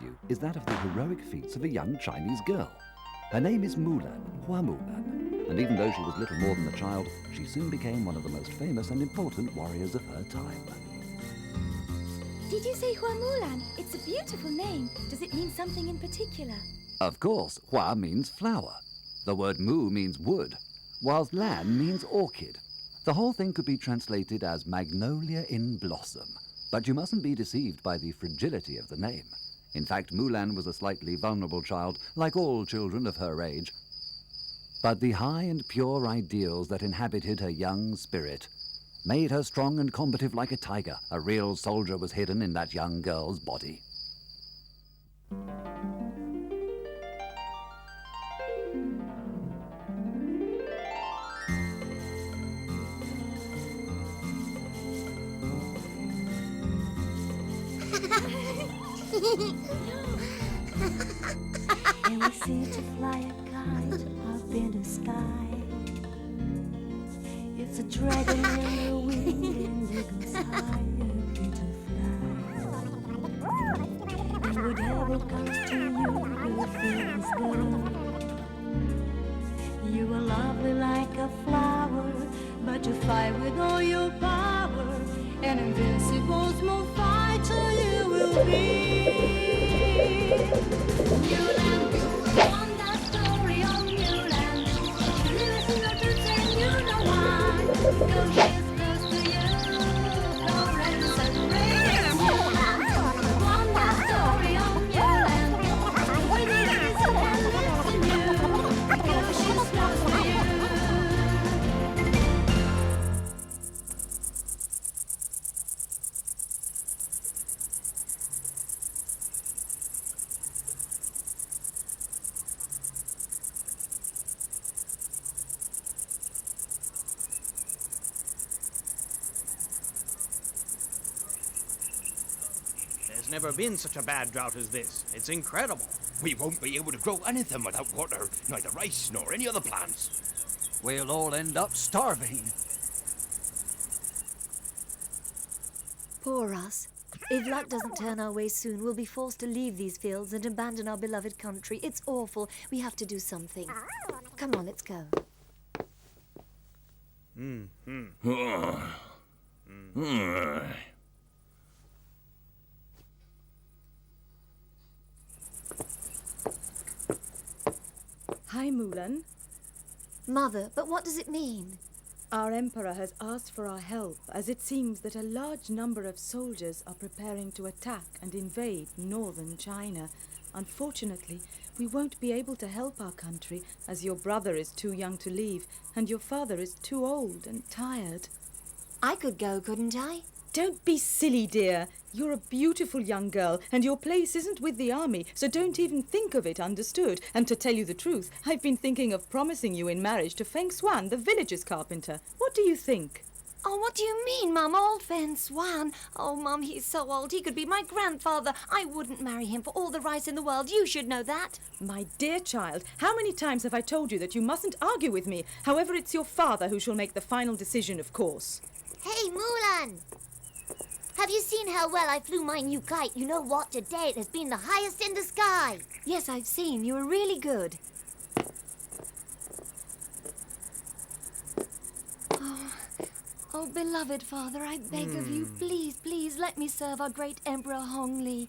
you is that of the heroic feats of a young Chinese girl. Her name is Mu-Lan, Mu-Lan, and even though she was little more than a child, she soon became one of the most famous and important warriors of her time. Did you say Mu-Lan? It's a beautiful name. Does it mean something in particular? Of course, Hua means flower. The word Mu means wood, whilst Lan means orchid. The whole thing could be translated as magnolia in blossom, but you mustn't be deceived by the fragility of the name. In fact, Mu-Lan was a slightly vulnerable child, like all children of her age. But the high and pure ideals that inhabited her young spirit made her strong and combative like a tiger. A real soldier was hidden in that young girl's body. And we seem to fly a kite up in the sky. It's a dragon in the wind and it goes higher to fly. And whatever comes to you will feel is good. You are lovely like a flower, but you fight with all your power. An invincible small fighter you will be. Mu-Lan, wonder story of Mu-Lan. Listen to the thing, you know why. Go she's close to you, Florence and Ray. Mu-Lan, wonder story of Mu-Lan. With it listen and listen you. Go she's close to you. There's never been such a bad drought as this. It's incredible. We won't be able to grow anything without water, neither rice nor any other plants. We'll all end up starving. Poor us. If luck doesn't turn our way soon, we'll be forced to leave these fields and abandon our beloved country. It's awful. We have to do something. Come on, let's go. Hi, Mu-Lan. Mother, but what does it mean? Our Emperor has asked for our help, as it seems that a large number of soldiers are preparing to attack and invade northern China. Unfortunately, we won't be able to help our country, as your brother is too young to leave, and your father is too old and tired. I could go, couldn't I? Don't be silly, dear. You're a beautiful young girl, and your place isn't with the army, so don't even think of it, understood? And to tell you the truth, I've been thinking of promising you in marriage to Feng Swan, the village's carpenter. What do you think? Oh, what do you mean, Mum? Old Feng Swan? Oh, Mum, he's so old. He could be my grandfather. I wouldn't marry him for all the rice in the world. You should know that. My dear child, how many times have I told you that you mustn't argue with me? However, it's your father who shall make the final decision, of course. Hey, Mu-Lan! Have you seen how well I flew my new kite? You know what? Today it has been the highest in the sky. Yes, I've seen. You were really good. Oh, beloved father, I beg of you, please, please let me serve our great Emperor Hongli.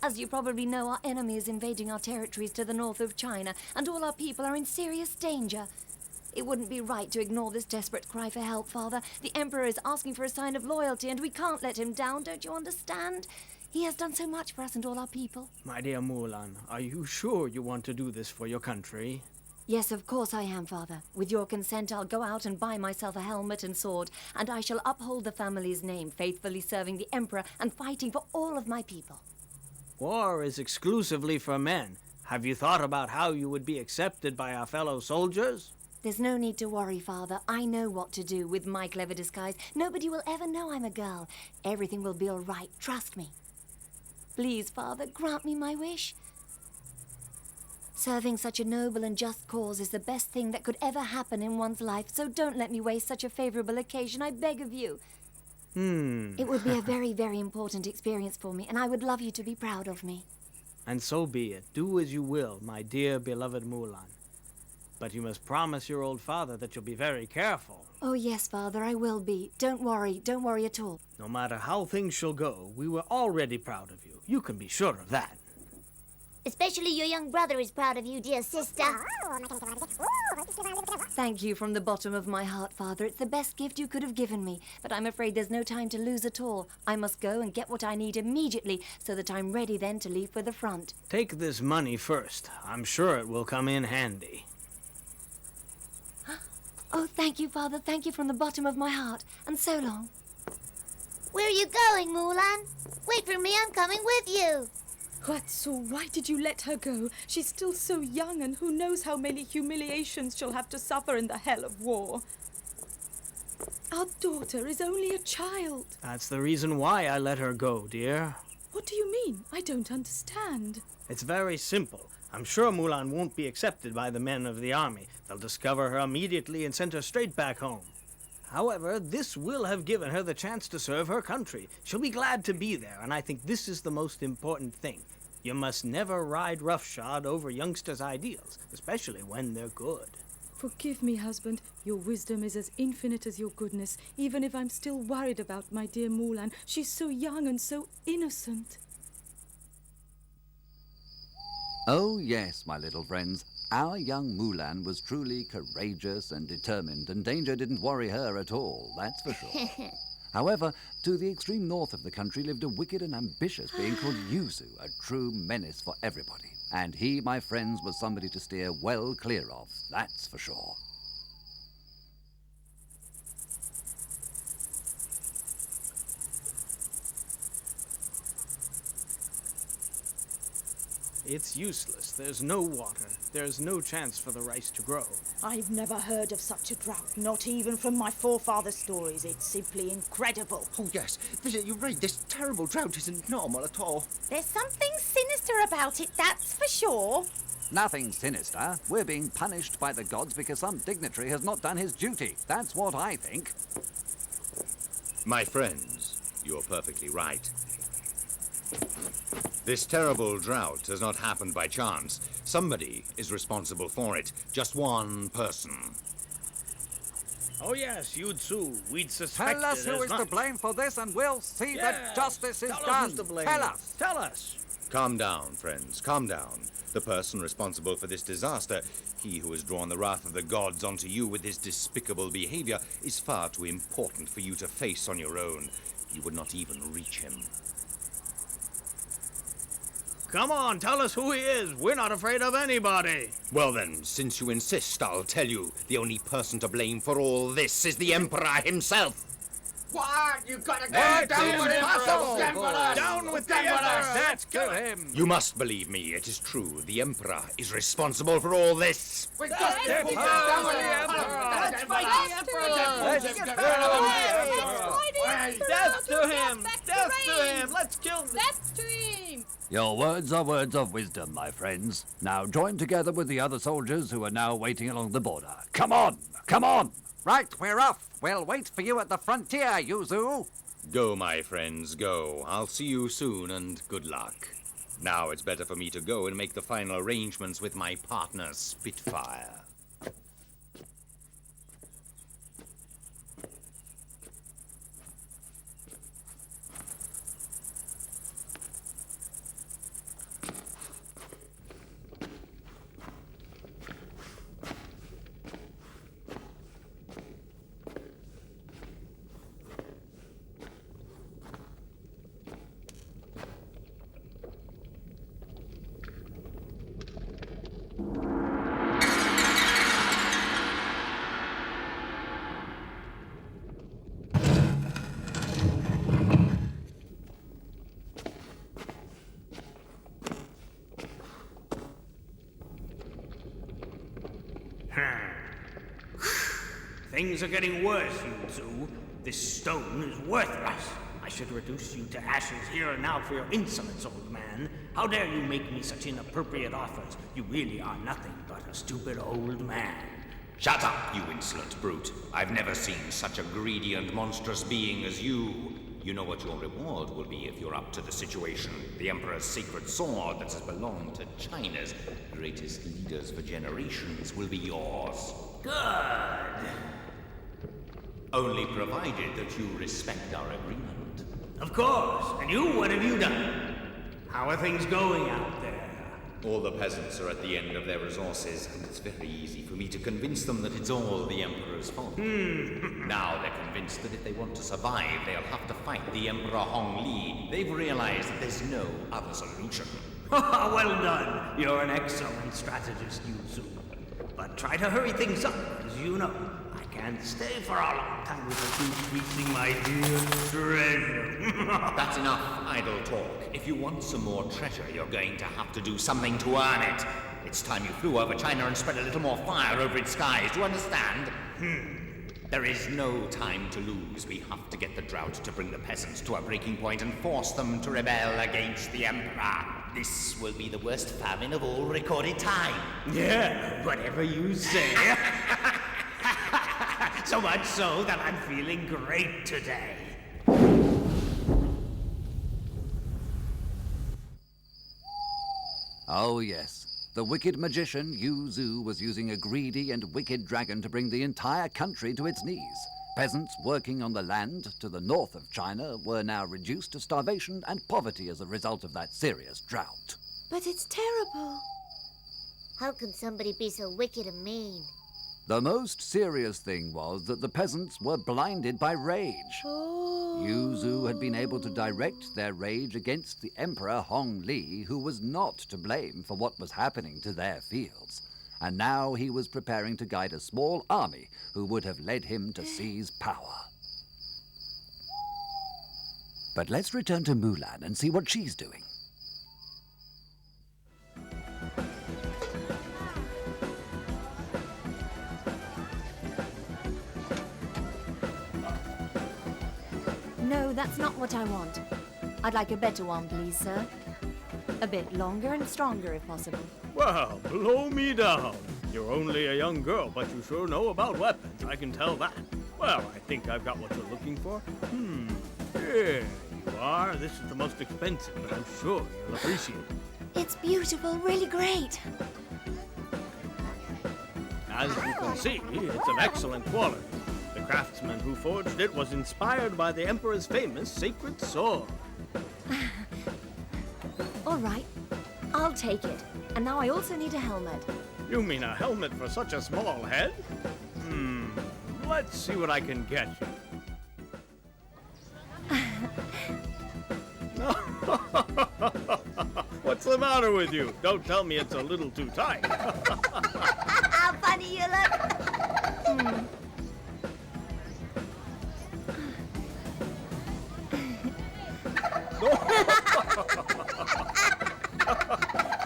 As you probably know, our enemy is invading our territories to the north of China, and all our people are in serious danger. It wouldn't be right to ignore this desperate cry for help, Father. The Emperor is asking for a sign of loyalty, and we can't let him down, don't you understand? He has done so much for us and all our people. My dear Mu-Lan, are you sure you want to do this for your country? Yes, of course I am, Father. With your consent, I'll go out and buy myself a helmet and sword, and I shall uphold the family's name, faithfully serving the Emperor and fighting for all of my people. War is exclusively for men. Have you thought about how you would be accepted by our fellow soldiers? There's no need to worry, Father. I know what to do with my clever disguise. Nobody will ever know I'm a girl. Everything will be all right. Trust me. Please, Father, grant me my wish. Serving such a noble and just cause is the best thing that could ever happen in one's life, so don't let me waste such a favorable occasion, I beg of you. It would be a very, very important experience for me, and I would love you to be proud of me. And so be it. Do as you will, my dear beloved Mu-Lan. But you must promise your old father that you'll be very careful. Oh, yes, Father, I will be. Don't worry at all. No matter how things shall go, we were already proud of you. You can be sure of that. Especially your young brother is proud of you, dear sister. Thank you from the bottom of my heart, Father. It's the best gift you could have given me. But I'm afraid there's no time to lose at all. I must go and get what I need immediately so that I'm ready then to leave for the front. Take this money first. I'm sure it will come in handy. Oh, thank you, Father. Thank you from the bottom of my heart. And so long. Where are you going, Mu-Lan? Wait for me, I'm coming with you. Huatsu, why did you let her go? She's still so young, and who knows how many humiliations she'll have to suffer in the hell of war. Our daughter is only a child. That's the reason why I let her go, dear. What do you mean? I don't understand. It's very simple. I'm sure Mu-Lan won't be accepted by the men of the army. They'll discover her immediately and send her straight back home. However, this will have given her the chance to serve her country. She'll be glad to be there, and I think this is the most important thing. You must never ride roughshod over youngsters' ideals, especially when they're good. Forgive me, husband. Your wisdom is as infinite as your goodness, even if I'm still worried about my dear Mu-Lan. She's so young and so innocent. Oh, yes, my little friends. Our young Mu-Lan was truly courageous and determined, and danger didn't worry her at all, that's for sure. However, to the extreme north of the country lived a wicked and ambitious being called Yuzu, a true menace for everybody. And he, my friends, was somebody to steer well clear of, that's for sure. It's useless. There's no water. There's no chance for the rice to grow. I've never heard of such a drought, not even from my forefathers' stories. It's simply incredible. Oh, yes. Visit, you're right. This terrible drought isn't normal at all. There's something sinister about it, that's for sure. Nothing sinister. We're being punished by the gods because some dignitary has not done his duty. That's what I think. My friends, you're perfectly right. This terrible drought has not happened by chance. Somebody is responsible for it. Just one person. Oh yes, you too. We'd suspect Tell us who is to blame for this and we'll see that justice is Tell done. us who's to blame. Tell us. Tell us. Calm down, friends, calm down. The person responsible for this disaster, he who has drawn the wrath of the gods onto you with his despicable behavior, is far too important for you to face on your own. You would not even reach him. Come on, tell us who he is. We're not afraid of anybody. Well then, since you insist, I'll tell you. The only person to blame for all this is the Emperor himself. What? You've got to go down with him! Down with the Emperor! Let's kill him. You must believe me, it is true. The Emperor is responsible for all this. We've got to get down with the Emperor! Let's fight the Emperor! Let's get Death to him! Death to him! Let's kill him! Death to him! Your words are words of wisdom, my friends. Now join together with the other soldiers who are now waiting along the border. Come on! Come on! Right, we're off. We'll wait for you at the frontier, Yuzu. Go, my friends, go. I'll see you soon, and good luck. Now it's better for me to go and make the final arrangements with my partner, Spitfire. Things are getting worse, Yuzu. This stone is worthless. I should reduce you to ashes here and now for your insolence, old man. How dare you make me such inappropriate offers? You really are nothing but a stupid old man. Shut up, you insolent brute. I've never seen such a greedy and monstrous being as you. You know what your reward will be if you're up to the situation. The Emperor's sacred sword that has belonged to China's greatest leaders for generations will be yours. Good. Only provided that you respect our agreement. Of course. And you, what have you done? How are things going out there? All the peasants are at the end of their resources, and it's very easy for me to convince them that it's all the Emperor's fault. Now they're convinced that if they want to survive, they'll have to fight the Emperor Hong Li. They've realized that there's no other solution. Well done. You're an excellent strategist, Yu-Zu. But try to hurry things up, as you know. I can't stay for a long time without increasing my dear treasure. That's enough idle talk. If you want some more treasure, you're going to have to do something to earn it. It's time you flew over China and spread a little more fire over its skies. Do you understand? There is no time to lose. We have to get the drought to bring the peasants to a breaking point and force them to rebel against the Emperor. This will be the worst famine of all recorded time. Yeah, whatever you say. So much so that I'm feeling great today. Oh, yes. The wicked magician Yu-Zu was using a greedy and wicked dragon to bring the entire country to its knees. Peasants working on the land to the north of China were now reduced to starvation and poverty as a result of that serious drought. But it's terrible. How can somebody be so wicked and mean? The most serious thing was that the peasants were blinded by rage. Yu-Zu had been able to direct their rage against the Emperor Hong Li, who was not to blame for what was happening to their fields. And now he was preparing to guide a small army who would have led him to seize power. But let's return to Mu-Lan and see what she's doing. No, that's not what I want. I'd like a better one, please, sir. A bit longer and stronger, if possible. Well, blow me down. You're only a young girl, but you sure know about weapons. I can tell that. Well, I think I've got what you're looking for. Here you are. This is the most expensive, but I'm sure you'll appreciate it. It's beautiful, really great. As you can see, it's of excellent quality. The craftsman who forged it was inspired by the Emperor's famous sacred sword. All right, I'll take it. And now I also need a helmet. You mean a helmet for such a small head? Let's see what I can get you. What's the matter with you? Don't tell me it's a little too tight. How funny you look.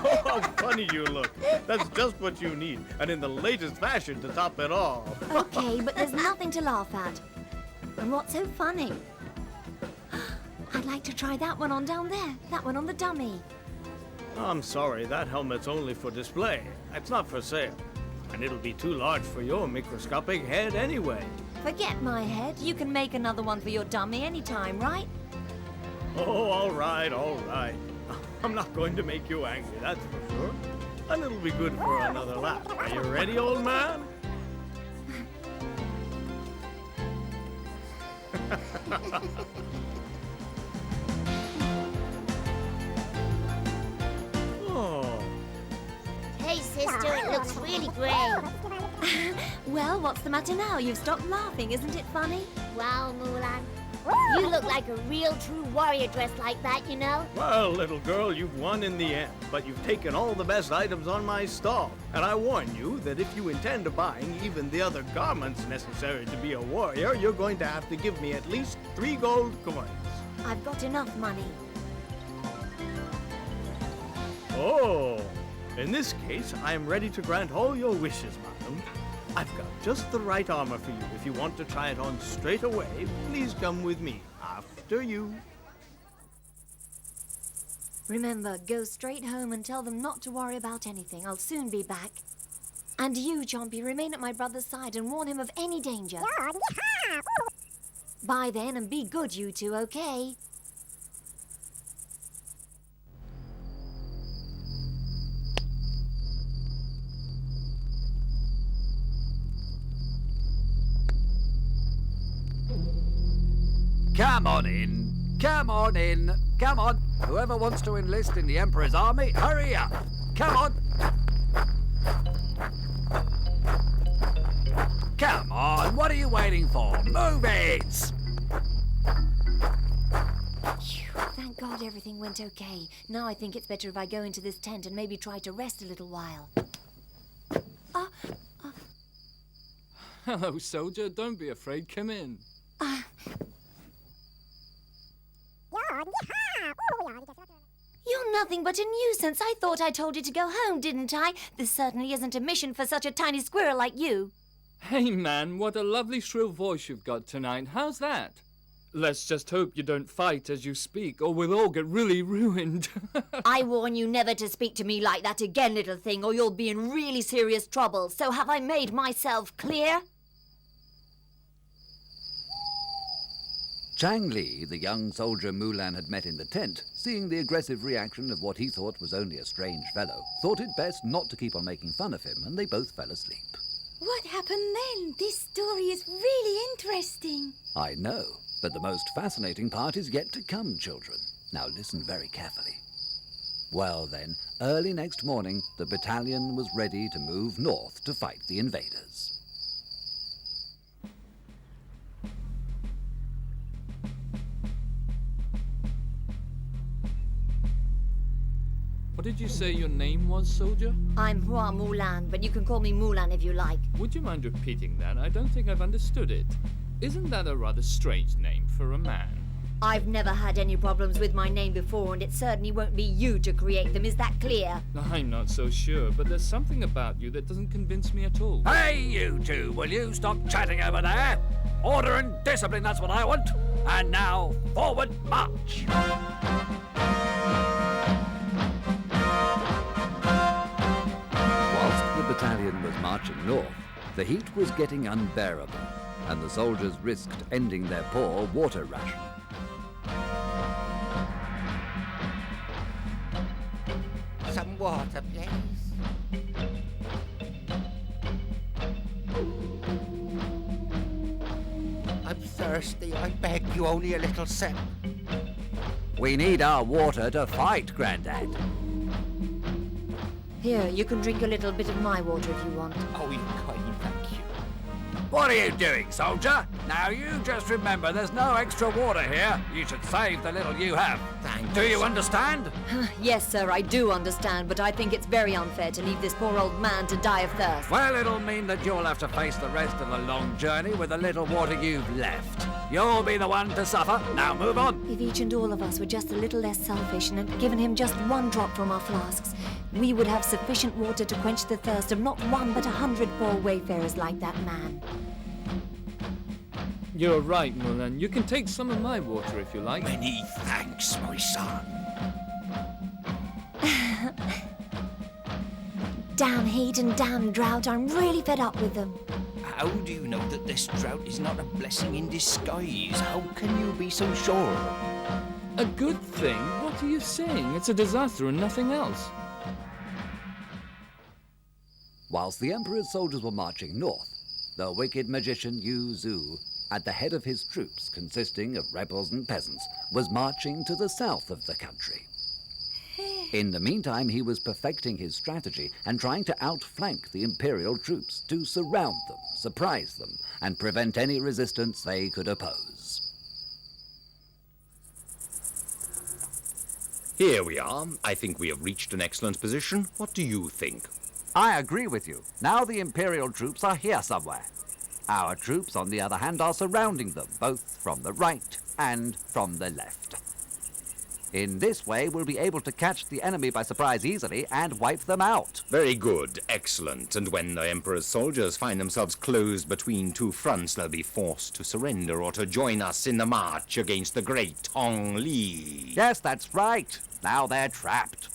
Oh, how funny you look. That's just what you need, and in the latest fashion to top it all. Okay, but there's nothing to laugh at. And what's so funny? I'd like to try that one on down there. That one on the dummy. I'm sorry, that helmet's only for display. It's not for sale. And it'll be too large for your microscopic head anyway. Forget my head. You can make another one for your dummy anytime, right? Oh, all right, all right. I'm not going to make you angry, that's for sure. And it'll be good for another laugh. Are you ready, old man? Oh. Hey, sister, it looks really great. Well, what's the matter now? You've stopped laughing. Isn't it funny? Wow, Mu-Lan. You look like a real true warrior dressed like that, you know? Well, little girl, you've won in the end, but you've taken all the best items on my stall. And I warn you that if you intend to buying even the other garments necessary to be a warrior, you're going to have to give me at least 3 gold coins. I've got enough money. Oh, in this case, I am ready to grant all your wishes, madam. I've got just the right armor for you. If you want to try it on straight away, please come with me. After you. Remember, go straight home and tell them not to worry about anything. I'll soon be back. And you, Chompy, remain at my brother's side and warn him of any danger. Bye then, and be good, you two, okay? Come on in. Come on in. Come on. Whoever wants to enlist in the Emperor's army, hurry up. Come on. Come on. What are you waiting for? Move it. Phew, thank God everything went okay. Now I think it's better if I go into this tent and maybe try to rest a little while. Hello, soldier. Don't be afraid. Come in. You're nothing but a nuisance. I thought I told you to go home, didn't I? This certainly isn't a mission for such a tiny squirrel like you. Hey, man, what a lovely shrill voice you've got tonight. How's that? Let's just hope you don't fight as you speak, or we'll all get really ruined. I warn you never to speak to me like that again, little thing, or you'll be in really serious trouble. So have I made myself clear? Chang Li, the young soldier Mu-Lan had met in the tent, seeing the aggressive reaction of what he thought was only a strange fellow, thought it best not to keep on making fun of him, and they both fell asleep. What happened then? This story is really interesting. I know, but the most fascinating part is yet to come, children. Now listen very carefully. Well then, early next morning, the battalion was ready to move north to fight the invaders. What did you say your name was, soldier? I'm Mu-Lan, but you can call me Mu-Lan if you like. Would you mind repeating that? I don't think I've understood it. Isn't that a rather strange name for a man? I've never had any problems with my name before, and it certainly won't be you to create them. Is that clear? I'm not so sure, but there's something about you that doesn't convince me at all. Hey, you two, will you stop chatting over there? Order and discipline, that's what I want. And now, forward march! Whilst the battalion was marching north, the heat was getting unbearable, and the soldiers risked ending their poor water ration. Some water, please. I'm thirsty. I beg you, only a little sip. We need our water to fight, Grandad. Here, you can drink a little bit of my water if you want. Oh, you're kind, thank you. What are you doing, soldier? Now you just remember there's no extra water here. You should save the little you have. Thank Do you, you sir. understand? Yes, sir, I do understand, but I think it's very unfair to leave this poor old man to die of thirst. Well, it'll mean that you'll have to face the rest of the long journey with the little water you've left. You'll be the one to suffer. Now move on. If each and all of us were just a little less selfish and had given him just one drop from our flasks, we would have sufficient water to quench the thirst of not one but 100 poor wayfarers like that man. You're right, Mu-Lan. You can take some of my water if you like. Many thanks, my son. Damn heat and damn drought, I'm really fed up with them. How do you know that this drought is not a blessing in disguise? How can you be so sure? A good thing? What are you saying? It's a disaster and nothing else. Whilst the Emperor's soldiers were marching north, the wicked magician Yu Zhu, at the head of his troops, consisting of rebels and peasants, was marching to the south of the country. In the meantime, he was perfecting his strategy and trying to outflank the imperial troops to surround them, surprise them, and prevent any resistance they could oppose. Here we are. I think we have reached an excellent position. What do you think? I agree with you. Now the imperial troops are here somewhere. Our troops, on the other hand, are surrounding them, both from the right and from the left. In this way, we'll be able to catch the enemy by surprise easily and wipe them out. Very good. Excellent. And when the Emperor's soldiers find themselves closed between two fronts, they'll be forced to surrender or to join us in the march against the great Tong Li. Yes, that's right. Now they're trapped.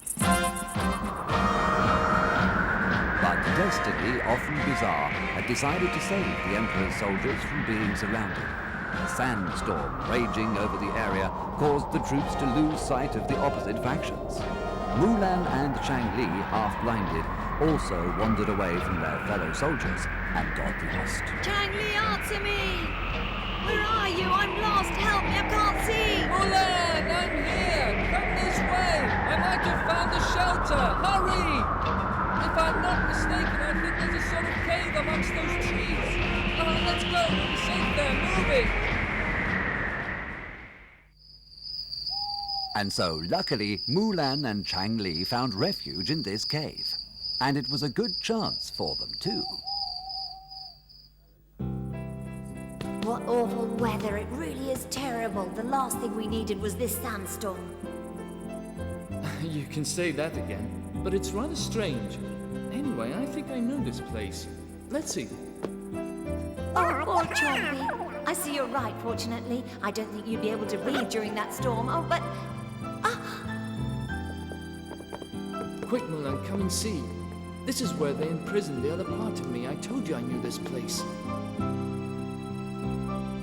But destiny, often bizarre, had decided to save the Emperor's soldiers from being surrounded. A sandstorm raging over the area caused the troops to lose sight of the opposite factions. Mu-Lan and Chang-Li, half-blinded, also wandered away from their fellow soldiers and got lost. Chang-Li, answer me! Where are you? I'm lost. Help me, I can't see. Mu-Lan, I'm here! Come this way! I might have found a shelter! Hurry! If I'm not mistaken, I think there's a sort of cave amongst those trees. Let's go, we'll be safe there, moving! And so, luckily, Mu-Lan and Chang-Li found refuge in this cave. And it was a good chance for them, too. What awful weather. It really is terrible. The last thing we needed was this sandstorm. You can say that again, but it's rather strange. Anyway, I think I know this place. Let's see. Oh, poor Chompy. I see you're right, fortunately. I don't think you'd be able to read during that storm. Oh, but... Quick, Mu-Lan, come and see. This is where they imprisoned the other part of me. I told you I knew this place.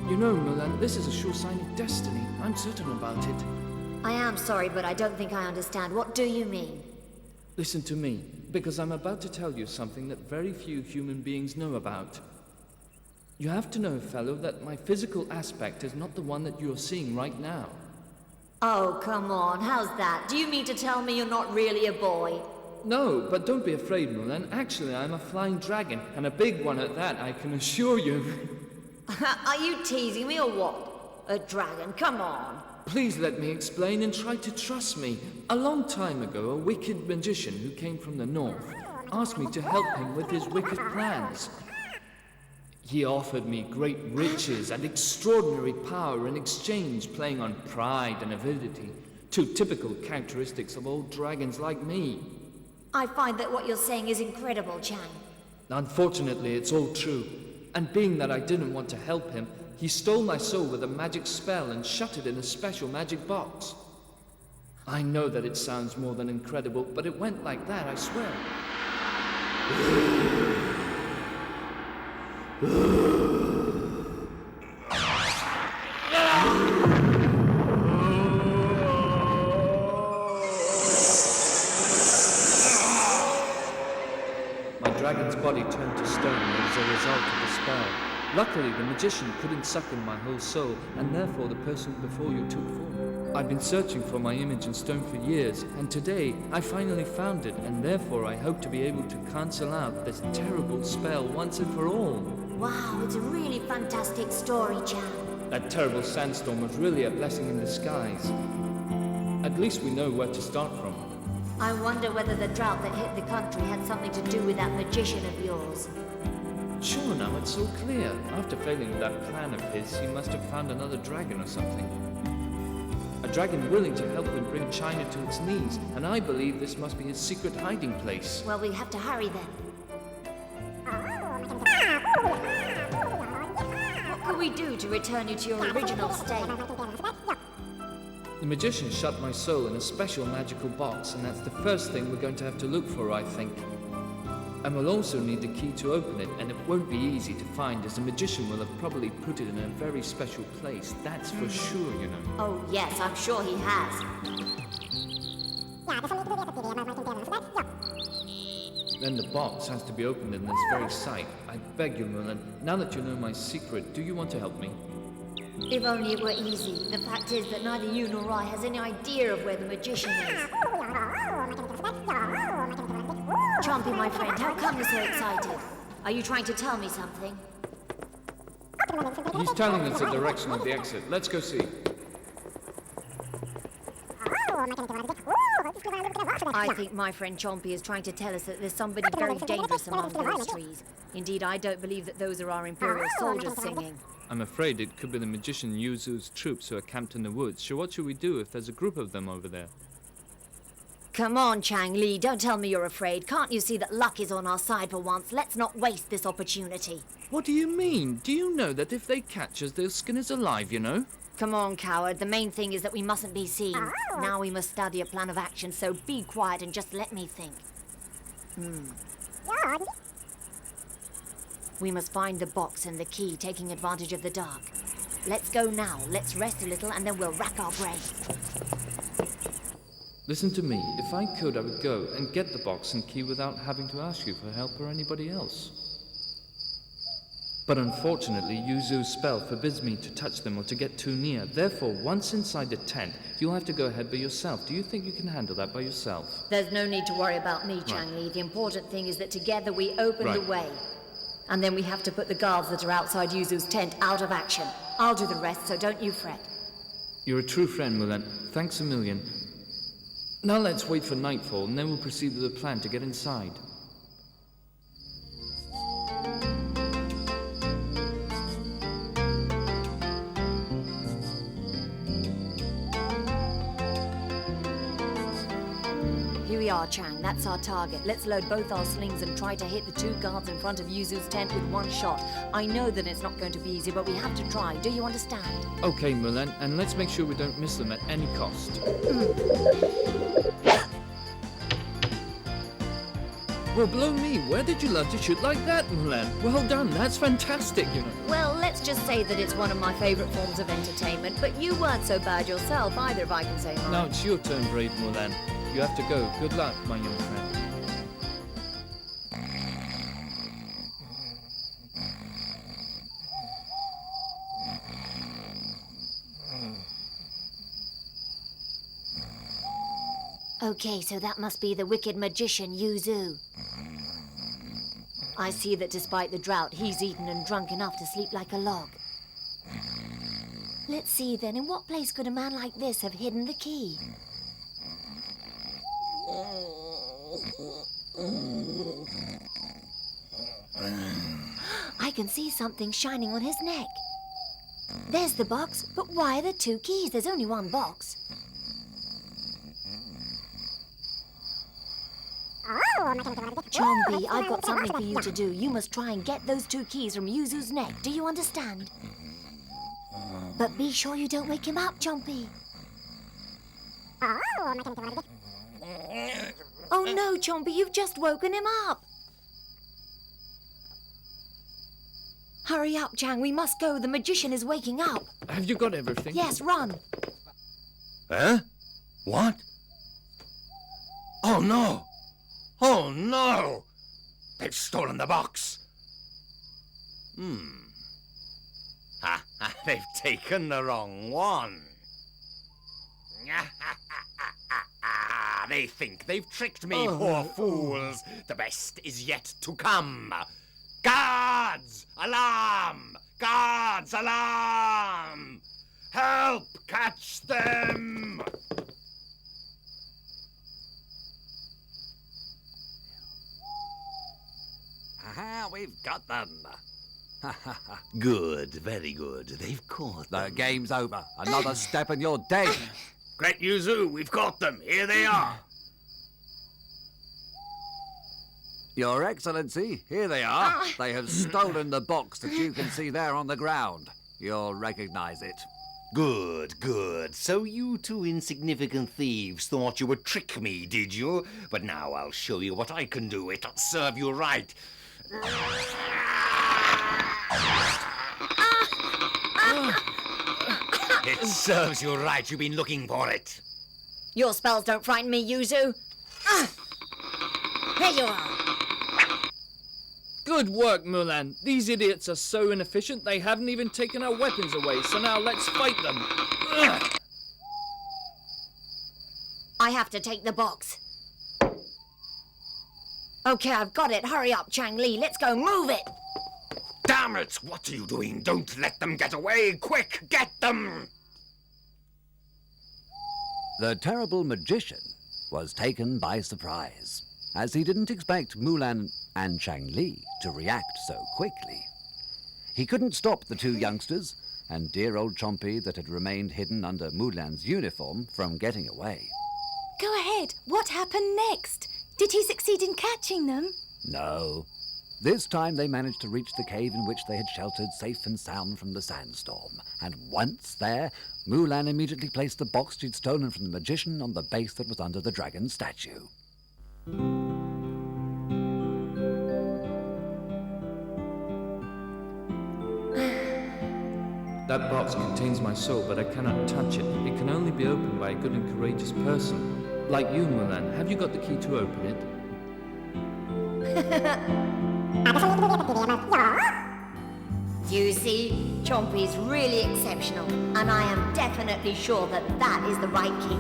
You know, Mu-Lan, this is a sure sign of destiny. I'm certain about it. I am sorry, but I don't think I understand. What do you mean? Listen to me, because I'm about to tell you something that very few human beings know about. You have to know, fellow, that my physical aspect is not the one that you're seeing right now. Oh, come on. How's that? Do you mean to tell me you're not really a boy? No, but don't be afraid, Mu-Lan. Actually, I'm a flying dragon, and a big one at that, I can assure you. Are you teasing me or what? A dragon? Come on. Please let me explain and try to trust me. A long time ago, a wicked magician who came from the north asked me to help him with his wicked plans. He offered me great riches and extraordinary power in exchange, playing on pride and avidity, two typical characteristics of old dragons like me. I find that what you're saying is incredible, Chang. Unfortunately, it's all true. And being that I didn't want to help him, he stole my soul with a magic spell and shut it in a special magic box. I know that it sounds more than incredible, but it went like that, I swear. My dragon's body turned to stone as a result of the spell. Luckily, the magician couldn't suck in my whole soul, and therefore the person before you took form. I've been searching for my image in stone for years, and today I finally found it, and therefore I hope to be able to cancel out this terrible spell once and for all. Wow, it's a really fantastic story, Chang. That terrible sandstorm was really a blessing in disguise. At least we know where to start from. I wonder whether the drought that hit the country had something to do with that magician of yours. Sure now, it's so clear. After failing with that plan of his, he must have found another dragon or something. A dragon willing to help him bring China to its knees, and I believe this must be his secret hiding place. Well, we have to hurry then. What can we do to return you to your original state? The magician shut my soul in a special magical box, and that's the first thing we're going to have to look for, I think. And we'll also need the key to open it, and it won't be easy to find, as the magician will have probably put it in a very special place. That's for sure, you know. Oh, yes, I'm sure he has. Then the box has to be opened in this very site. I beg you, Mu-Lan, now that you know my secret, do you want to help me? If only it were easy. The fact is that neither you nor I has any idea of where the magician is. Chompy, my friend, how come you're so excited? Are you trying to tell me something? He's telling us the direction of the exit. Let's go see. I think my friend Chompy is trying to tell us that there's somebody very dangerous among those trees. Indeed, I don't believe that those are our Imperial soldiers singing. I'm afraid it could be the magician Yuzu's troops who are camped in the woods. So what should we do if there's a group of them over there? Come on, Chang-Li, don't tell me you're afraid. Can't you see that luck is on our side for once? Let's not waste this opportunity. What do you mean? Do you know that if they catch us, they'll skin us alive, you know? Come on, coward. The main thing is that we mustn't be seen. Now we must study a plan of action, so be quiet and just let me think. We must find the box and the key, taking advantage of the dark. Let's go now. Let's rest a little and then we'll rack our brains. Listen to me. If I could, I would go and get the box and key without having to ask you for help or anybody else. But unfortunately, Yuzu's spell forbids me to touch them or to get too near. Therefore, once inside the tent, you'll have to go ahead by yourself. Do you think you can handle that by yourself? There's no need to worry about me, Chang Li. The important thing is that together we open the way. And then we have to put the guards that are outside Yuzu's tent out of action. I'll do the rest, so don't you fret. You're a true friend, Mu-Lan. Thanks a million. Now let's wait for nightfall, and then we'll proceed with the plan to get inside. Here we are, Chang. That's our target. Let's load both our slings and try to hit the two guards in front of Yuzu's tent with one shot. I know that it's not going to be easy, but we have to try. Do you understand? Okay, Mu-Lan, and let's make sure we don't miss them at any cost. Well, blow me, where did you learn to shoot like that, Mu-Lan? Well done, that's fantastic, you know. Well, let's just say that it's one of my favorite forms of entertainment, but you weren't so bad yourself either, if I can say mine. Now it's your turn, brave Mu-Lan. You have to go. Good luck, my young friend. Okay, so that must be the wicked magician, Yuzu. I see that despite the drought, he's eaten and drunk enough to sleep like a log. Let's see then, in what place could a man like this have hidden the key? I can see something shining on his neck. There's the box, but why are there two keys? There's only one box. Chompy, I've got something for you to do. You must try and get those two keys from Yuzu's neck. Do you understand? But be sure you don't wake him up, Chompy. Oh no, Chompy, you've just woken him up. Hurry up, Chang, we must go. The magician is waking up. Have you got everything? Yes, run. Huh? What? Oh no! Oh no! They've stolen the box! Ha ha, they've taken the wrong one. They think they've tricked me, poor fools. The best is yet to come. Guards! Alarm! Guards! Alarm! Help! Catch them! Aha, we've got them. Good, very good. They've caught them. The game's over. Another step and you're dead. Great Yuzu, we've caught them. Here they are. Your Excellency, here they are. They have stolen the box that you can see there on the ground. You'll recognize it. Good, good. So you two insignificant thieves thought you would trick me, did you? But now I'll show you what I can do. It'll serve you right. It serves you right. You've been looking for it. Your spells don't frighten me, Yuzu. Here you are. Good work, Mu-Lan. These idiots are so inefficient they haven't even taken our weapons away, so now let's fight them. I have to take the box. Okay, I've got it. Hurry up, Chang Li. Let's go. Move it. Damn it! What are you doing? Don't let them get away! Quick, get them! The terrible magician was taken by surprise, as he didn't expect Mu-Lan and Chang Li to react so quickly. He couldn't stop the two youngsters and dear old Chompy that had remained hidden under Mu-Lan's uniform from getting away. Go ahead. What happened next? Did he succeed in catching them? No. This time they managed to reach the cave in which they had sheltered safe and sound from the sandstorm. And once there, Mu-Lan immediately placed the box she'd stolen from the magician on the base that was under the dragon statue. That box contains my soul, but I cannot touch it. It can only be opened by a good and courageous person. Like you, Mu-Lan, have you got the key to open it? You see, Chompy's really exceptional, and I am definitely sure that that is the right key.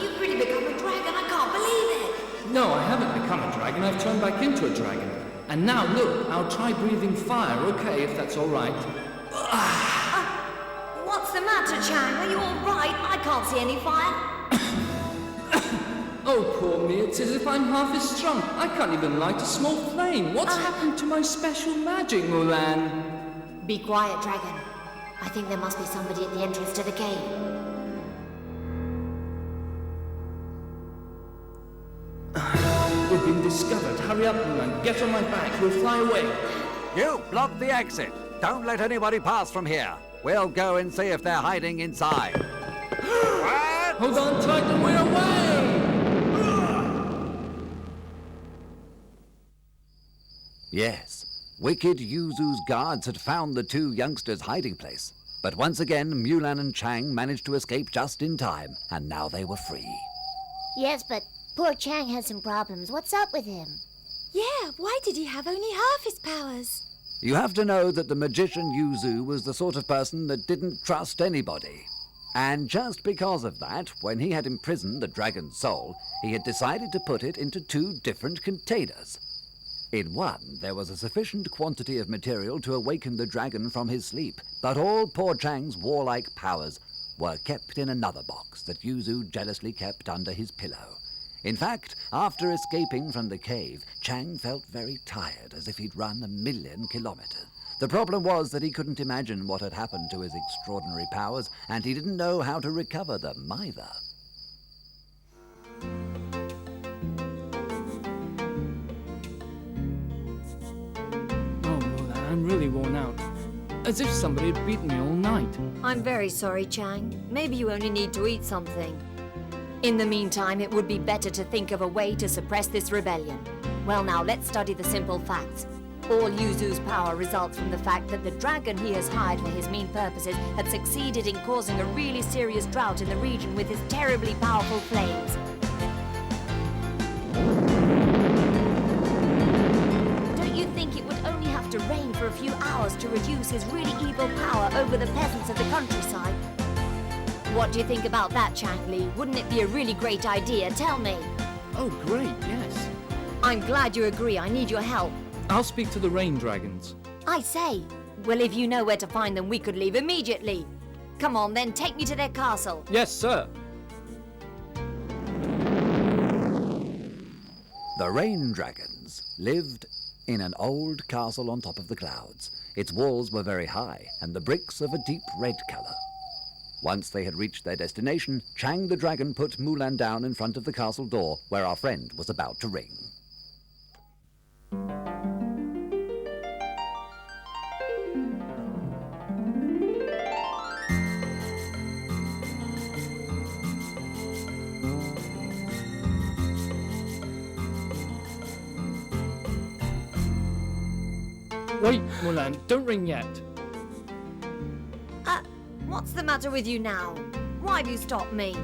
You've really become a dragon, I can't believe it! No, I haven't become a dragon. I've turned back into a dragon. And now, look, I'll try breathing fire, okay, if that's all right. What's the matter, Chang? Are you all right? I can't see any fire. Oh, poor me, it's as if I'm half as strong. I can't even light a small flame. What's happened to my special magic, Mu-Lan? Be quiet, dragon. I think there must be somebody at the entrance to the cave. We've been discovered. Hurry up, Mu-Lan. Get on my back. We'll fly away. You block the exit. Don't let anybody pass from here. We'll go and see if they're hiding inside. What? Hold on tight and we're away! Yes, wicked Yuzu's guards had found the two youngsters' hiding place. But once again, Mu-Lan and Chang managed to escape just in time, and now they were free. Yes, but poor Chang has some problems. What's up with him? Yeah, why did he have only half his powers? You have to know that the magician Yuzu was the sort of person that didn't trust anybody. And just because of that, when he had imprisoned the dragon's soul, he had decided to put it into two different containers. In one, there was a sufficient quantity of material to awaken the dragon from his sleep, but all poor Chang's warlike powers were kept in another box that Yuzu jealously kept under his pillow. In fact, after escaping from the cave, Chang felt very tired, as if he'd run 1,000,000 kilometers. The problem was that he couldn't imagine what had happened to his extraordinary powers, and he didn't know how to recover them either. Oh, Mu-Lan, I'm really worn out. As if somebody had beaten me all night. I'm very sorry, Chang. Maybe you only need to eat something. In the meantime, it would be better to think of a way to suppress this rebellion. Well, now, let's study the simple facts. All Yuzu's power results from the fact that the dragon he has hired for his mean purposes had succeeded in causing a really serious drought in the region with his terribly powerful flames. Don't you think it would only have to rain for a few hours to reduce his really evil power over the peasants of the countryside? What do you think about that, Chang Li? Wouldn't it be a really great idea? Tell me. Oh, great, yes. I'm glad you agree. I need your help. I'll speak to the rain dragons. I say. Well, if you know where to find them, we could leave immediately. Come on, then, take me to their castle. Yes, sir. The rain dragons lived in an old castle on top of the clouds. Its walls were very high, and the bricks of a deep red color. Once they had reached their destination, Chang the dragon put Mu-Lan down in front of the castle door, where our friend was about to ring. Wait, Mu-Lan, don't ring yet. What's the matter with you now? Why have you stopped me?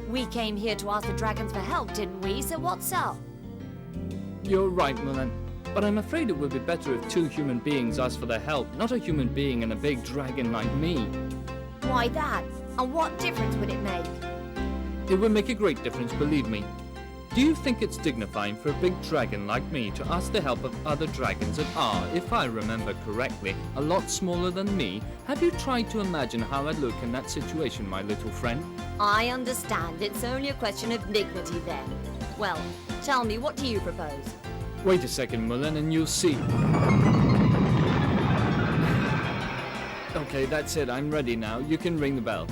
We came here to ask the dragons for help, didn't we? So what's up? You're right, Mu-Lan. But I'm afraid it would be better if two human beings asked for their help, not a human being and a big dragon like me. Why that? And what difference would it make? It would make a great difference, believe me. Do you think it's dignifying for a big dragon like me to ask the help of other dragons that are, if I remember correctly, a lot smaller than me? Have you tried to imagine how I'd look in that situation, my little friend? I understand. It's only a question of dignity then. Well, tell me, what do you propose? Wait a second, Mu-Lan, and you'll see. Okay, that's it. I'm ready now. You can ring the bell.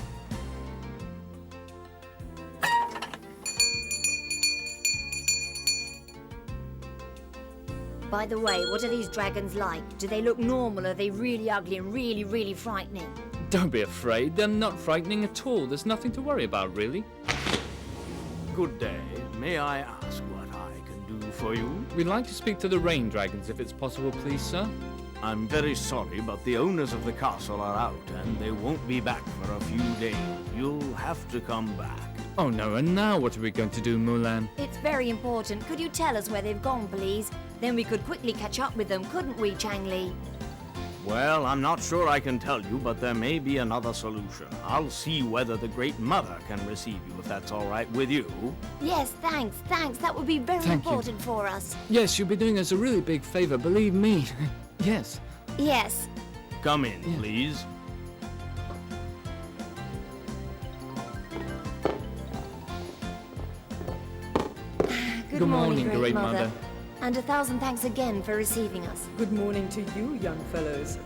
By the way, what are these dragons like? Do they look normal or are they really ugly and really, really frightening? Don't be afraid. They're not frightening at all. There's nothing to worry about, really. Good day. May I ask what I can do for you? We'd like to speak to the rain dragons, if it's possible, please, sir. I'm very sorry, but the owners of the castle are out, and they won't be back for a few days. You'll have to come back. Oh no, and now what are we going to do, Mu-Lan? It's very important. Could you tell us where they've gone, please? Then we could quickly catch up with them, couldn't we, Chang-Li? Well, I'm not sure I can tell you, but there may be another solution. I'll see whether the Great Mother can receive you, if that's all right with you. Yes, thanks. That would be very Thank you. important for us. Yes, you'll be doing us a really big favor, believe me. Yes. Yes. Come in, please. Good morning, Great Great Mother. Mother. And 1,000 thanks again for receiving us. Good morning to you, young fellows.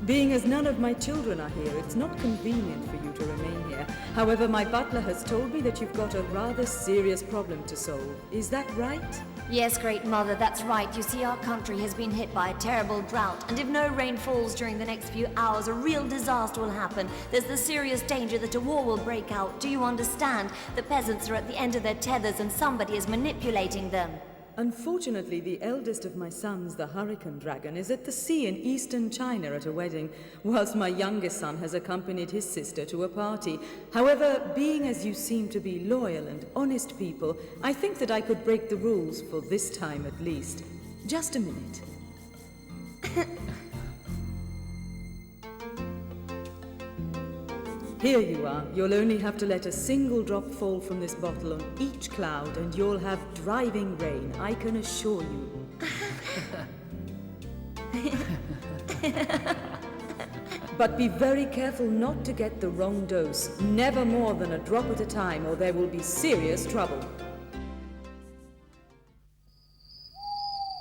Being as none of my children are here, it's not convenient for you to remain here. However, my butler has told me that you've got a rather serious problem to solve. Is that right? Yes, Great Mother, that's right. You see, our country has been hit by a terrible drought, and if no rain falls during the next few hours, a real disaster will happen. There's the serious danger that a war will break out. Do you understand? The peasants are at the end of their tethers, and somebody is manipulating them. Unfortunately, the eldest of my sons, the Hurricane Dragon, is at the sea in eastern China at a wedding, whilst my youngest son has accompanied his sister to a party. However, being as you seem to be loyal and honest people, I think that I could break the rules for this time at least. Just a minute. Here you are. You'll only have to let a single drop fall from this bottle on each cloud, and you'll have driving rain, I can assure you. But be very careful not to get the wrong dose. Never more than a drop at a time, or there will be serious trouble.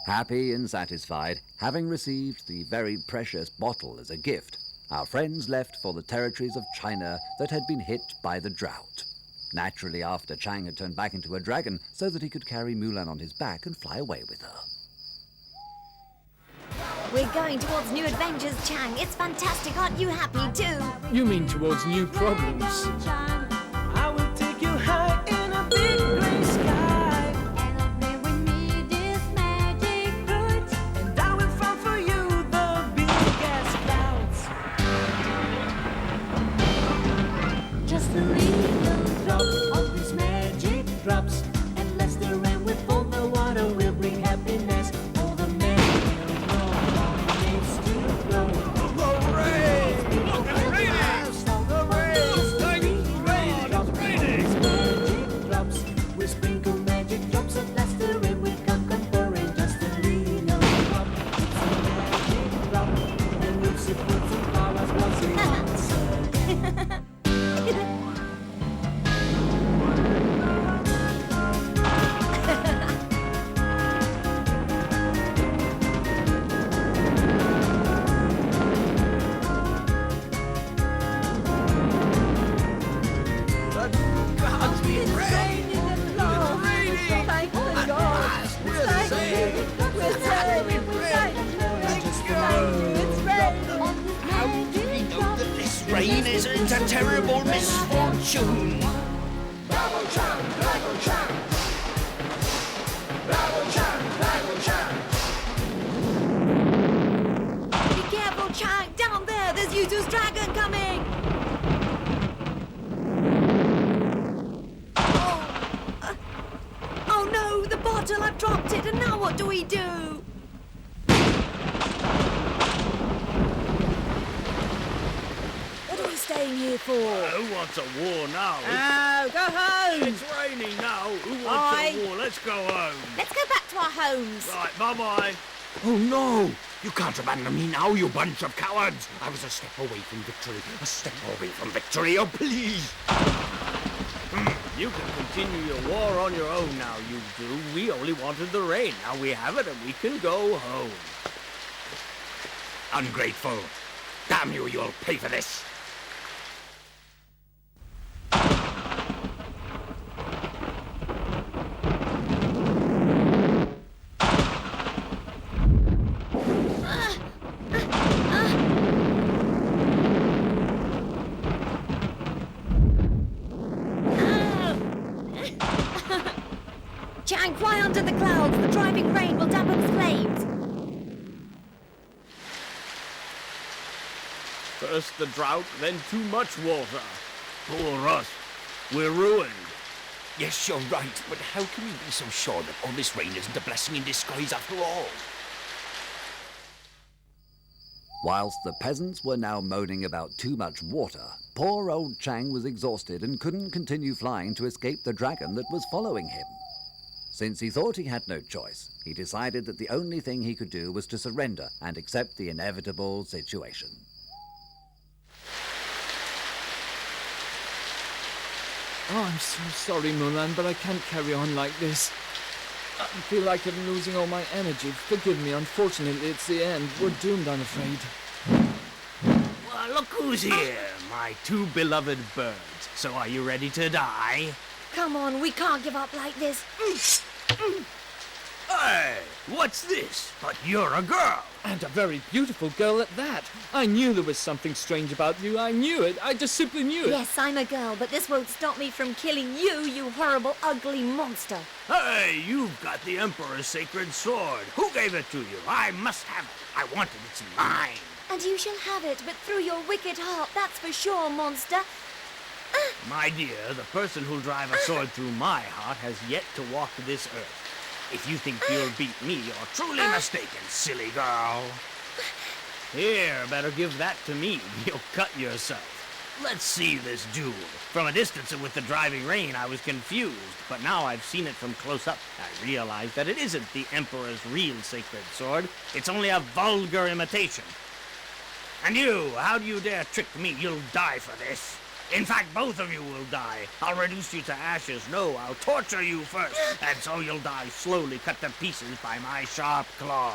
Happy and satisfied, having received the very precious bottle as a gift, our friends left for the territories of China that had been hit by the drought. Naturally, after Chang had turned back into a dragon so that he could carry Mu-Lan on his back and fly away with her. We're going towards new adventures, Chang. It's fantastic. Aren't you happy too? You mean towards new problems? I will take you high in a big gray sky. And I'll play with me this magic fruit. And I will fall for you the biggest clouds. Just a little drop of these magic drops. And less the rain will fall, the water will bring happiness. All the men will grow on leaves to grow. The rain! Look, it's raining! The rain! Thank God, it's raining! Magic drops, we sprinkle magic drops and last the rain will come pouring. Just a little drop, it's a magic drop, and we'll see fruits and flowers blossom once again. God's been raining! It's raining! Thank the At last, we're safe! How do we know that this rain isn't a terrible misfortune? Be careful, Chang. Down there, there's Yuzu's dragon coming. Oh no, the bottle. I've dropped it. And now what do we do? What are we staying here for? Who wants a war now? Oh, go home! It's raining now. Who wants Aye. a war? Let's go home. Let's go back to our homes. Right, bye-bye. Oh no! You can't abandon me now, you bunch of cowards! I was a step away from victory. A step away from victory, oh please! You can continue your war on your own now, you do. We only wanted the rain. Now we have it and we can go home. Ungrateful! Damn you, you'll pay for this! Chang, fly under the clouds. The driving rain will dampen the flames. First the drought, then too much water. Poor us. We're ruined. Yes, you're right, but how can we be so sure that all this rain isn't a blessing in disguise after all? Whilst the peasants were now moaning about too much water, poor old Chang was exhausted and couldn't continue flying to escape the dragon that was following him. Since he thought he had no choice, he decided that the only thing he could do was to surrender and accept the inevitable situation. Oh, I'm so sorry, Mu-Lan, but I can't carry on like this. I feel like I'm losing all my energy. Forgive me, unfortunately, it's the end. We're doomed, I'm afraid. Well, look who's here, my two beloved birds. So are you ready to die? Come on, we can't give up like this. Hey, what's this? But you're a girl. And a very beautiful girl at that. I knew there was something strange about you. I knew it. I just simply knew it. Yes, I'm a girl, but this won't stop me from killing you, you horrible, ugly monster. Hey, you've got the Emperor's sacred sword. Who gave it to you? I must have it. I want it. It's mine. And you shall have it, but through your wicked heart, that's for sure, monster. My dear, the person who'll drive a sword through my heart has yet to walk this earth. If you think you'll beat me, you're truly mistaken, silly girl. Here, better give that to me. You'll cut yourself. Let's see this duel. From a distance and with the driving rain, I was confused, but now I've seen it from close up. I realize that it isn't the Emperor's real sacred sword. It's only a vulgar imitation. And you, how do you dare trick me? You'll die for this. In fact, both of you will die. I'll reduce you to ashes. No, I'll torture you first. And so you'll die slowly, cut to pieces by my sharp claws.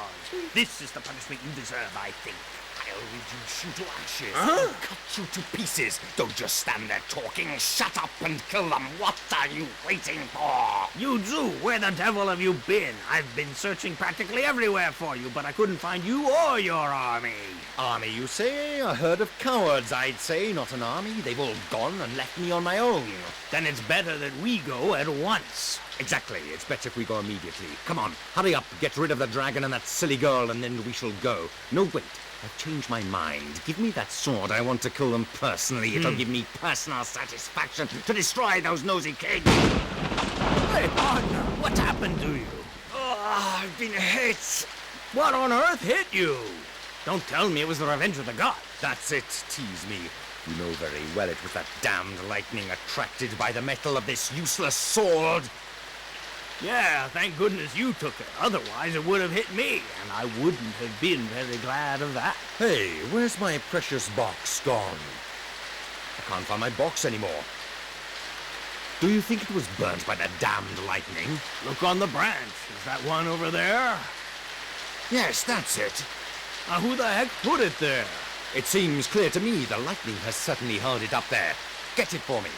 This is the punishment you deserve, I think. I'll reduce you to ashes. Huh? I'll cut you to pieces. Don't just stand there talking. Shut up and kill them. What are you waiting for? You Zhu, where the devil have you been? I've been searching practically everywhere for you, but I couldn't find you or your army. Army, you say? A herd of cowards, I'd say, not an army. They've all gone and left me on my own. Then it's better that we go at once. Exactly. It's better if we go immediately. Come on, hurry up, get rid of the dragon and that silly girl, and then we shall go. No, wait. I've changed my mind. Give me that sword. I want to kill them personally. It'll give me personal satisfaction to destroy those nosy kids. Hey, partner, what happened to you? Oh, I've been hit. What on earth hit you? Don't tell me it was the revenge of the gods. That's it. Tease me. You know very well it was that damned lightning attracted by the metal of this useless sword. Yeah, thank goodness you took it. Otherwise, it would have hit me, and I wouldn't have been very glad of that. Hey, where's my precious box gone? I can't find my box anymore. Do you think it was burnt by that damned lightning? Look on the branch. Is that one over there? Yes, that's it. Who the heck put it there? It seems clear to me the lightning has certainly held it up there. Get it for me.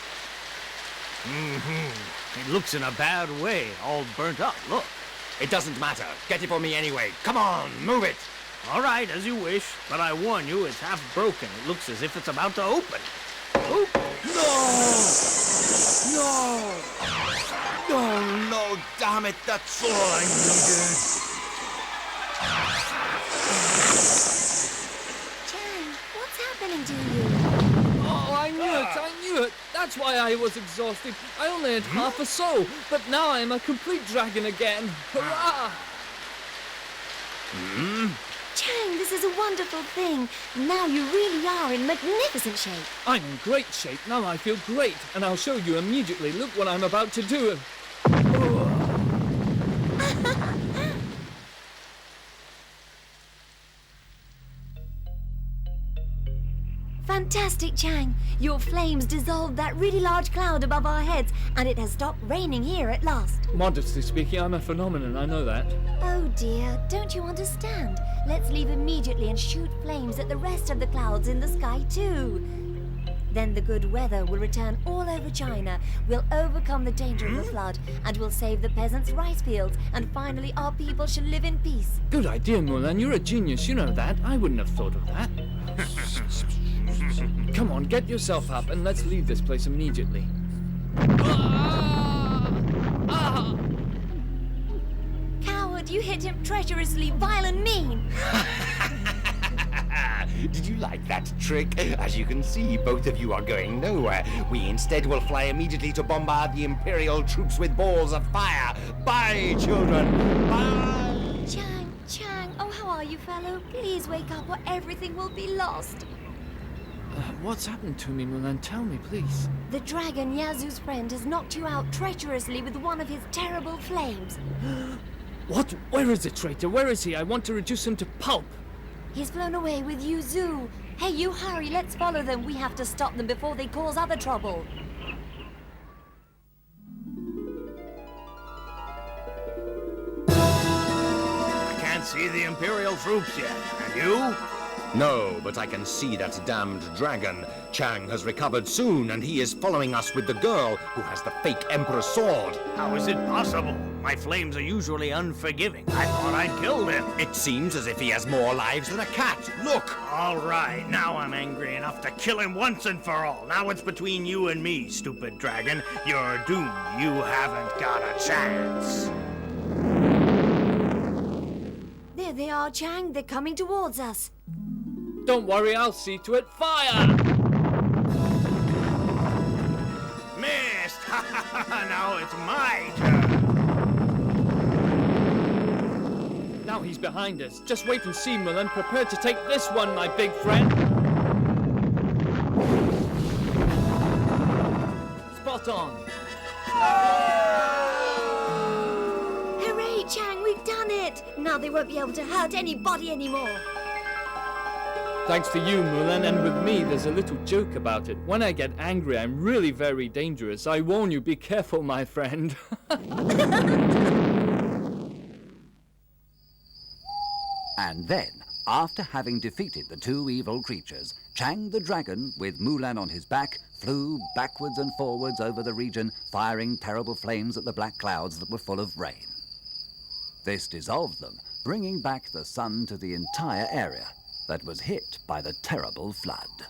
It looks in a bad way, all burnt up. Look. It doesn't matter. Get it for me anyway. Come on, move it. All right, as you wish. But I warn you, it's half broken. It looks as if it's about to open. Oh, No, damn it, that's all I needed. Chang, what's happening to you? Oh, I knew it. That's why I was exhausted. I only had half a soul, but now I'm a complete dragon again. Hurrah! Chang, this is a wonderful thing. Now you really are in magnificent shape. I'm in great shape. Now I feel great, and I'll show you immediately. Look what I'm about to do. Fantastic, Chang. Your flames dissolved that really large cloud above our heads, and it has stopped raining here at last. Modestly speaking, I'm a phenomenon, I know that. Oh dear, don't you understand? Let's leave immediately and shoot flames at the rest of the clouds in the sky too. Then the good weather will return all over China. We'll overcome the danger of the flood, and we'll save the peasants' rice fields, and finally our people shall live in peace. Good idea, Mu-Lan. You're a genius, you know that. I wouldn't have thought of that. Come on, get yourself up and let's leave this place immediately. you hit him treacherously, vile and mean. Did you like that trick? As you can see, both of you are going nowhere. We instead will fly immediately to bombard the Imperial troops with balls of fire. Bye, children. Bye. Chang, oh, how are you, fellow? Please wake up or everything will be lost. What's happened to me, Mu-Lan? Tell me, please. The dragon, Yazu's friend, has knocked you out treacherously with one of his terrible flames. What? Where is the traitor? Where is he? I want to reduce him to pulp. He's flown away with Yuzu. Hey, you hurry, let's follow them. We have to stop them before they cause other trouble. I can't see the Imperial troops yet. And you? No, but I can see that damned dragon. Chang has recovered soon, and he is following us with the girl who has the fake Emperor's sword. How is it possible? My flames are usually unforgiving. I thought I'd killed him. It seems as if he has more lives than a cat. Look! All right, now I'm angry enough to kill him once and for all. Now it's between you and me, stupid dragon. You're doomed. You haven't got a chance. There they are, Chang. They're coming towards us. Don't worry, I'll see to it. Fire! Missed! Now it's my turn. Now he's behind us. Just wait and see, Mu-Lan. Prepare to take this one, my big friend. Spot on. Hooray, Chang, we've done it! Now they won't be able to hurt anybody anymore. Thanks to you, Mu-Lan, and with me, there's a little joke about it. When I get angry, I'm really very dangerous. I warn you, be careful, my friend. And then, after having defeated the two evil creatures, Chang the dragon, with Mu-Lan on his back, flew backwards and forwards over the region, firing terrible flames at the black clouds that were full of rain. This dissolved them, bringing back the sun to the entire area that was hit by the terrible flood.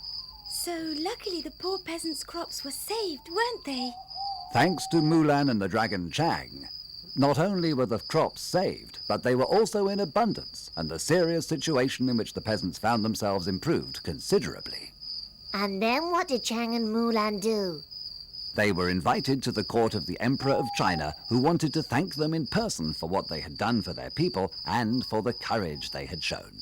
So luckily the poor peasants' crops were saved, weren't they? Thanks to Mu-Lan and the dragon Chang, not only were the crops saved, but they were also in abundance, and the serious situation in which the peasants found themselves improved considerably. And then what did Chang and Mu-Lan do? They were invited to the court of the Emperor of China, who wanted to thank them in person for what they had done for their people and for the courage they had shown.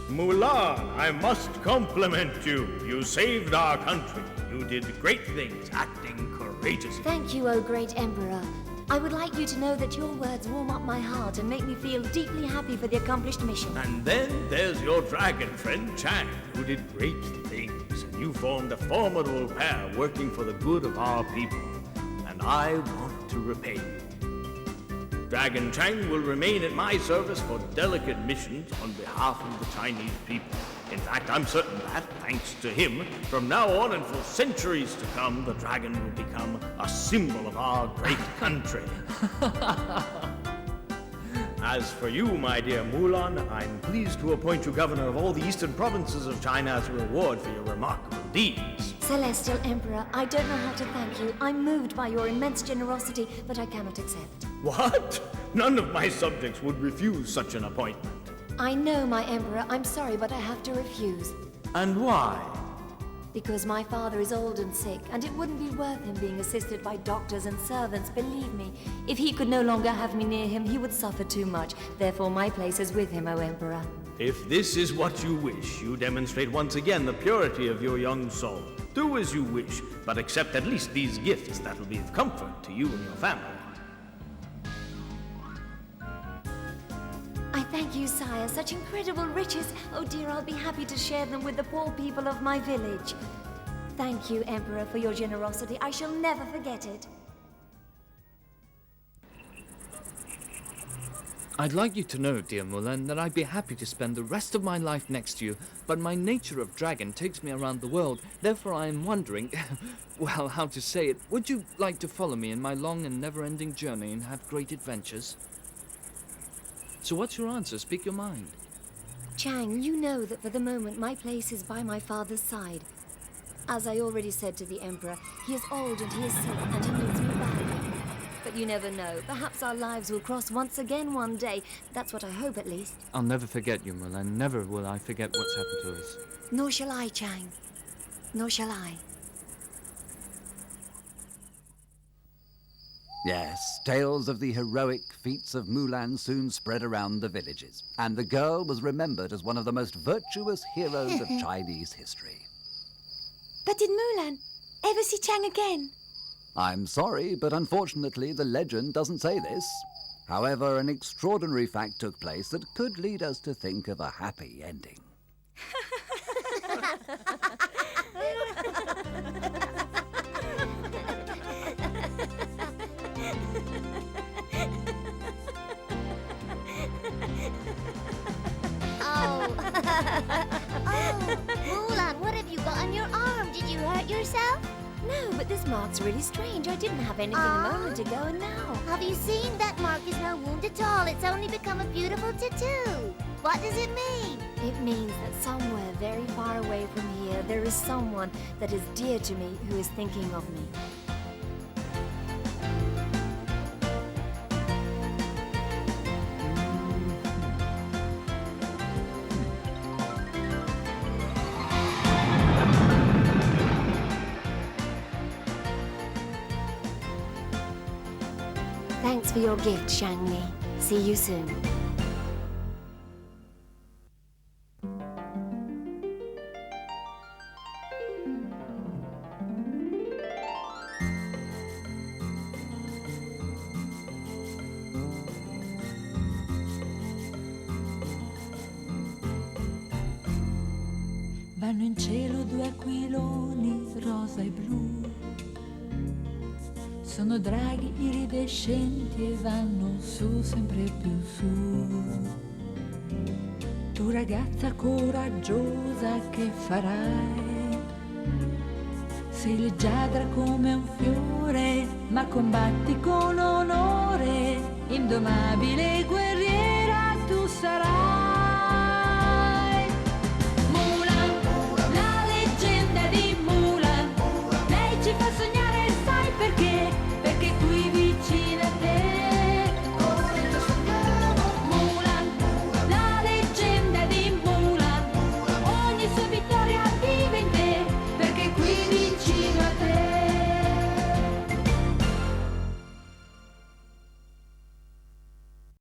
Mu-Lan, I must compliment you. You saved our country. You did great things, acting courageously. Thank you, O great Emperor. I would like you to know that your words warm up my heart and make me feel deeply happy for the accomplished mission. And then there's your dragon friend Chang, who did great things. And you formed a formidable pair working for the good of our people. And I want to repay you. Dragon Chang will remain at my service for delicate missions on behalf of the Chinese people. In fact, I'm certain that, thanks to him, from now on and for centuries to come, the dragon will become a symbol of our great country. As for you, my dear Mu-Lan, I'm pleased to appoint you governor of all the eastern provinces of China as a reward for your remarkable deeds. Celestial Emperor, I don't know how to thank you. I'm moved by your immense generosity, but I cannot accept. What? None of my subjects would refuse such an appointment. I know, my Emperor. I'm sorry, but I have to refuse. And why? Because my father is old and sick, and it wouldn't be worth him being assisted by doctors and servants, believe me. If he could no longer have me near him, he would suffer too much. Therefore, my place is with him, O Emperor. If this is what you wish, you demonstrate once again the purity of your young soul. Do as you wish, but accept at least these gifts that will be of comfort to you and your family. I thank you, sire. Such incredible riches. Oh dear, I'll be happy to share them with the poor people of my village. Thank you, Emperor, for your generosity. I shall never forget it. I'd like you to know, dear Mu-Lan, that I'd be happy to spend the rest of my life next to you, but my nature of dragon takes me around the world. Therefore, I am wondering, well, how to say it, would you like to follow me in my long and never-ending journey and have great adventures? So what's your answer? Speak your mind. Chang, you know that for the moment my place is by my father's side. As I already said to the Emperor, he is old and he is sick and he needs me badly. But you never know. Perhaps our lives will cross once again one day. That's what I hope, at least. I'll never forget you, Mu-Lan. Never will I forget what's happened to us. Nor shall I, Chang. Nor shall I. Yes, tales of the heroic feats of Mu-Lan soon spread around the villages, and the girl was remembered as one of the most virtuous heroes of Chinese history. But did Mu-Lan ever see Chang again? I'm sorry, but unfortunately the legend doesn't say this. However, an extraordinary fact took place that could lead us to think of a happy ending. Oh, Mu-Lan, what have you got on your arm? Did you hurt yourself? No, but this mark's really strange. I didn't have anything a moment ago, and now... Have you seen? That mark is no wound at all. It's only become a beautiful tattoo. What does it mean? It means that somewhere very far away from here, there is someone that is dear to me who is thinking of me. Thanks for your gift, Shang-Li. See you soon. Vanno in cielo due aquiloni rosa e blu. Sono draghi iridescenti e vanno su sempre più su. Tu ragazza coraggiosa che farai? Sei leggiadra come un fiore, ma combatti con onore. Indomabile guerriera tu sarai.